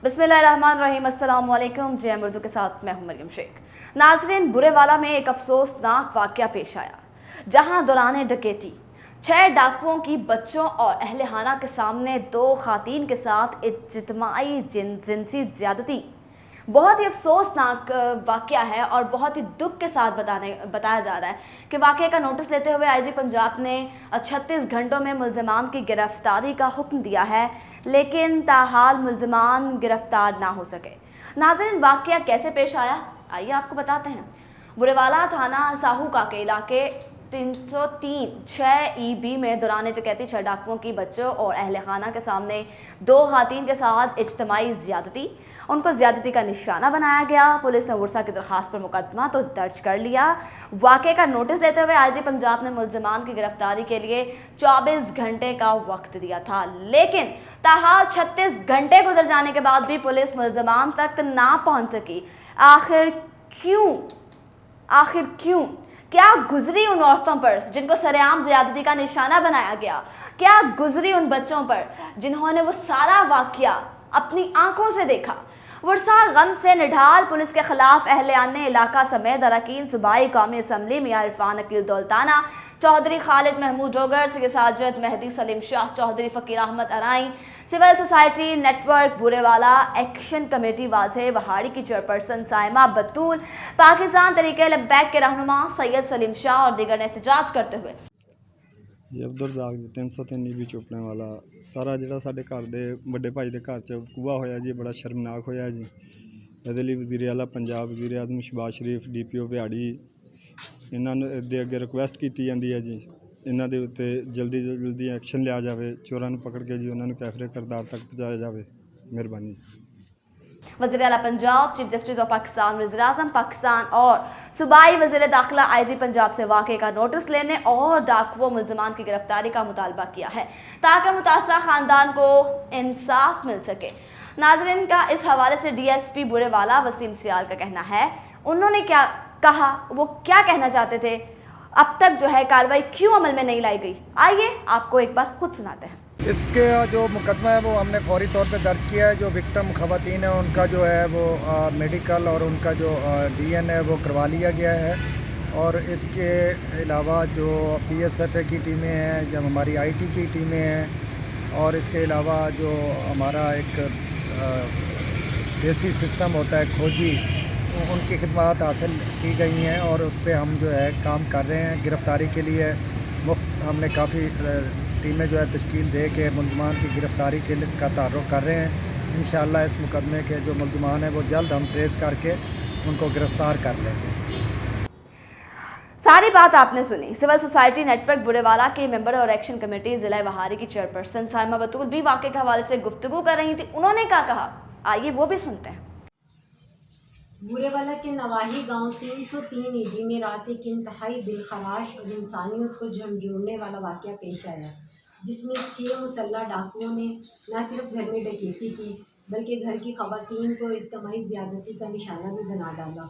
बिस्मिल्लाहिर्रहमानिर्रहीम, अस्सलाम वालेकुम। जय उर्दू के साथ मैं हूं मरियम शेख। नाज़रीन, बुरेवाला में एक अफसोसनाक वाक़या पेश आया, जहां दौरान डकैती 6 डाकुओं की बच्चों और अहले खाना के सामने 2 ख़वातीन के साथ इज्तिमाई जिनसी ज़्यादती। बहुत ही अफसोसनाक वाक़या है और बहुत ही दुख के साथ बताया जा रहा है कि वाक़े का नोटिस लेते हुए आईजी पंजाब ने 36 घंटों में मुल्ज़िमान की गिरफ़्तारी का हुक्म दिया है, लेकिन ताहाल मुल्ज़िमान गिरफ़्तार ना हो सके। नाज़रीन, वाक़या कैसे पेश आया, आइए आपको बताते हैं। बुरेवाला थाना साहूका के इलाके 303 6 में दौरान डकैती 6 डाकुओं की बच्चों और अहले खाना के सामने 2 ख़वातीन के साथ इज्तिमाई ज़्यादती, उनको ज़्यादती का निशाना बनाया गया। पुलिस ने वर्सा की दरख्वास्त पर मुकदमा तो दर्ज कर लिया। वाक़े का नोटिस देते हुए आईजी पंजाब ने मुल्ज़िमान की गिरफ़्तारी के लिए 24 घंटे का वक्त दिया था, लेकिन ताहाल 36 घंटे गुजर जाने के बाद भी पुलिस मुल्ज़िमान तक ना पहुँच सकी। आखिर क्यों? क्या गुजरी उन औरतों पर जिनको सरेआम ज़्यादती का निशाना बनाया गया? क्या गुजरी उन बच्चों पर जिन्होंने वो सारा वाक़या अपनी आंखों से देखा? वर्सा गम से निढाल पुलिस के खिलाफ अहले इलाका समेत अरकान सूबाई कौमी assembly Miyan Irfan Aqeel Daultana, Chaudhry Khalid Mahmood Rogar, Syed Sajid Mehdi Saleem Shah, Chaudhry Faqir Ahmed Arai, civil society network Burewala action committee वाज़े वहाड़ी की चेयरपर्सन साइमा बतूल, पाकिस्तान तरीके लब्बैक के रहनुमा सैयद सलीम शाह और दीगर ने एहतजाज करते हुए ਜੀ ਅਬਦੁਲ ਰਾਗ 303 ਵੀ ਚੁੱਪਣੇ ਵਾਲਾ ਸਾਰਾ ਜਿਹੜਾ ਸਾਡੇ ਘਰ ਦੇ ਵੱਡੇ ਭਾਈ ਦੇ ਘਰ 'ਚ ਵਕੂਆ ਹੋਇਆ ਜੀ, ਬੜਾ ਸ਼ਰਮਨਾਕ ਹੋਇਆ ਜੀ। ਇਹਦੇ ਲਈ ਵਜ਼ੀਰ ਆਲਾ ਪੰਜਾਬ, ਵਜ਼ੀਰ ਆਜ਼ਮ ਸ਼ਹਿਬਾਜ਼ ਸ਼ਰੀਫ, DPO ਵਿਹਾੜੀ, ਇਹਨਾਂ ਨੂੰ ਦੇ ਅੱਗੇ ਰਿਕੁਐਸਟ ਕੀਤੀ ਜਾਂਦੀ ਹੈ ਜੀ, ਇਹਨਾਂ ਦੇ ਉੱਤੇ ਜਲਦੀ ਤੋਂ ਜਲਦੀ ਐਕਸ਼ਨ ਲਿਆ ਜਾਵੇ, ਚੋਰਾਂ ਨੂੰ ਪਕੜ ਕੇ ਜੀ ਉਹਨਾਂ ਨੂੰ ਕਾਫਰੇ ਕਰਦਾਰ ਤੱਕ ਪਹੁੰਚਾਇਆ ਜਾਵੇ। ਮਿਹਰਬਾਨੀ। वज़ीर आला Punjab, chief justice of Pakistan, वज़ीर आज़म पाकिस्तान और सूबाई वज़ीर दाखिला आईजी पंजाब से वाक़े का नोटिस लेने और डाकुओं मुल्ज़िमान की गिरफ़्तारी का मुतालबा किया है ताकि मुतासरा ख़ानदान को इंसाफ मिल सके। नाज़रीन, का इस हवाले से DSP बुरेवाला वसीम सियाल का कहना है। उन्होंने क्या कहा, वो क्या कहना चाहते थे, अब तक जो है कार्रवाई क्यों अमल में नहीं लाई गई, आइए आपको एक बार खुद सुनाते हैं। इसके जो मुकदमा है वो हमने फौरी तौर पे दर्ज किया है। जो विक्टिम ख़वातीन है उनका जो है वो मेडिकल और उनका जो DNA वो करवा लिया गया है। और इसके अलावा जो PSFA की टीमें हैं, जब हमारी IT की टीमें हैं, और इसके अलावा जो हमारा एक देसी सिस्टम होता है खोजी, उनकी खिदमत हासिल की गई हैं और उस पर हम जो है काम कर रहे हैं। गिरफ़्तारी के लिए हमने काफ़ी टीमें जो है तश्कील दे के मुल्ज़िमान की गिरफ़्तारी का तारुफ़ कर रहे हैं। इंशाअल्लाह इस मुकदमे के जो मुल्ज़िमान हैं वो जल्द हम ट्रेस करके उनको गिरफ़्तार कर लेंगे। सारी बात आपने सुनी। सिविल सोसाइटी नेटवर्क बुरेवाला के मेंबर और एक्शन कमेटी ज़िला वहारी की चेयरपर्सन साइमा बतूल भी वाक़े के हवाले से गुफ्तगू कर रही थी। उन्होंने क्या कहा, आइए वो भी सुनते हैं। बुरेवाला के नवाही गांव 303 में रात एक इंतहाई दिलखराश और इंसानियत को झंझोड़ने वाला वाक़या पेश आया, जिसमें 6 मुसल्लह डाकुओं ने न सिर्फ घर में डकैती की बल्कि घर की ख़वातीन को इज्तिमाई ज़्यादती का निशाना भी बना डाला।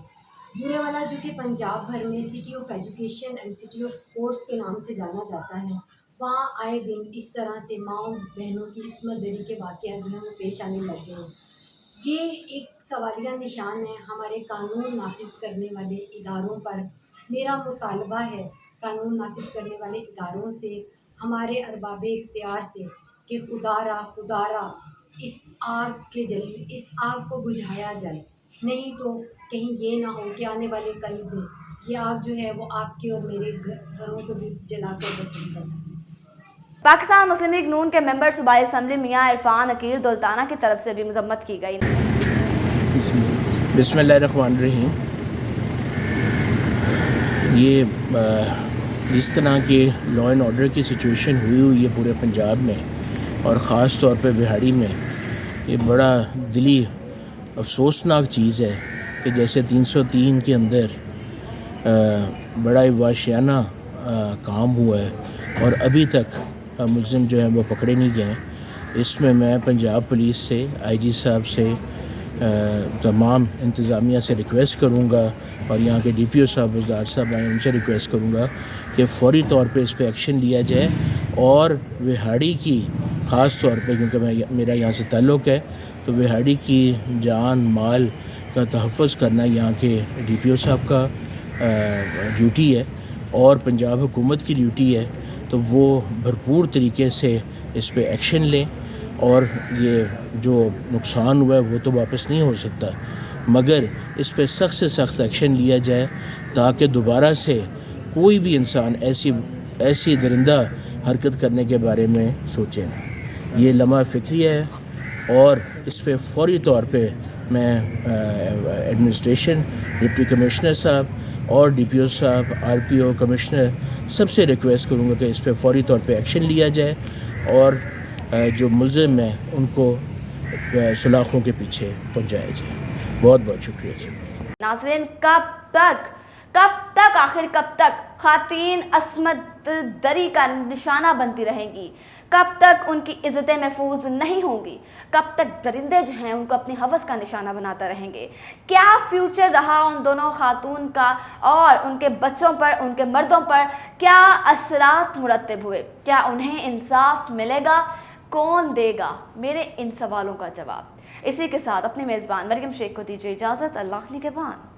बुरेवाला, जो कि पंजाब भर में city of education and city of sports के नाम से जाना जाता है, वहाँ आए दिन इस तरह से माओ बहनों की इस्मत दरी के वाक़या जो है वो पेश आने लग गए हैं। ये एक सवालिया निशान है हमारे कानून नाफिज करने वाले इदारों पर। मेरा मुतालबा है कानून नाफिज करने वाले इदारों से, हमारे अरबाब इख्तियार से, कि खुदारा इस आग के जरिए इस आग को बुझाया जाए, नहीं तो कहीं ये ना हो कि आने वाले कल में ये आग जो है वो आपके और मेरे घरों को भी जलाकर बसर कर दे। पाकिस्तान मुस्लिम लीग नून के मेंबर सूबाई असम्बली मियां इरफान अकील दौलताना की तरफ से भी मजम्मत की गई। बिस्मिल्लाहिर्रहमानिर्रहीम। ये जिस तरह की लॉ एंड ऑर्डर की सिचुएशन हुई है पूरे पंजाब में और ख़ास तौर पे बिहाड़ी में, ये बड़ा दिली अफसोसनाक चीज़ है कि जैसे 303 के अंदर बड़ा ही वाशियाना काम हुआ है और अभी तक मुलज़िम जो है वो पकड़े नहीं गए। इसमें मैं पंजाब पुलिस से, IG साहब से, तमाम इंतज़ामिया से रिक्वेस्ट करूँगा और यहाँ के DPO साहब, वज़ार साहब आए, उनसे रिक्वेस्ट करूँगा कि फ़ौरी तौर पे इस पर एक्शन लिया जाए और विहाड़ी की ख़ास तौर पे क्योंकि मेरा यहाँ से ताल्लुक़ है, तो बिहाड़ी की जान माल का तहफ़्फ़ुज़ करना यहाँ के DPO साहब का ड्यूटी है और पंजाब हुकूमत की ड्यूटी है। तो वो भरपूर तरीके से इस पे एक्शन लें और ये जो नुकसान हुआ है वो तो वापस नहीं हो सकता, मगर इस पे सख्त से सख्त एक्शन लिया जाए ताकि दोबारा से कोई भी इंसान ऐसी दरिंदा हरकत करने के बारे में सोचे ना। ये लम्हा फ़िक्री है और इस पे फौरी तौर पे मैं एडमिनिस्ट्रेशन, डिप्टी कमिश्नर साहब और DPO साहब, RPO, कमिश्नर सबसे रिक्वेस्ट करूँगा कि इस पे फौरी तौर पे एक्शन लिया जाए और जो मुल्ज़िम हैं उनको सलाखों के पीछे पहुँचाया जाए। बहुत बहुत शुक्रिया जी। नाज़रीन, आखिर कब तक ख़ातीन अस्मत दरी का निशाना बनती रहेंगी? कब तक उनकी इज़्ज़तें महफूज नहीं होंगी? कब तक दरिंदे जो हैं उनको अपनी हवस का निशाना बनाता रहेंगे? क्या फ्यूचर रहा उन दोनों खातून का और उनके बच्चों पर, उनके मर्दों पर क्या असरात मुरतब हुए? क्या उन्हें इंसाफ मिलेगा? कौन देगा मेरे इन सवालों का जवाब? इसी के साथ अपने मेज़बान मरियम शेख को दीजिए इजाज़त। अल्लाह निगहबान।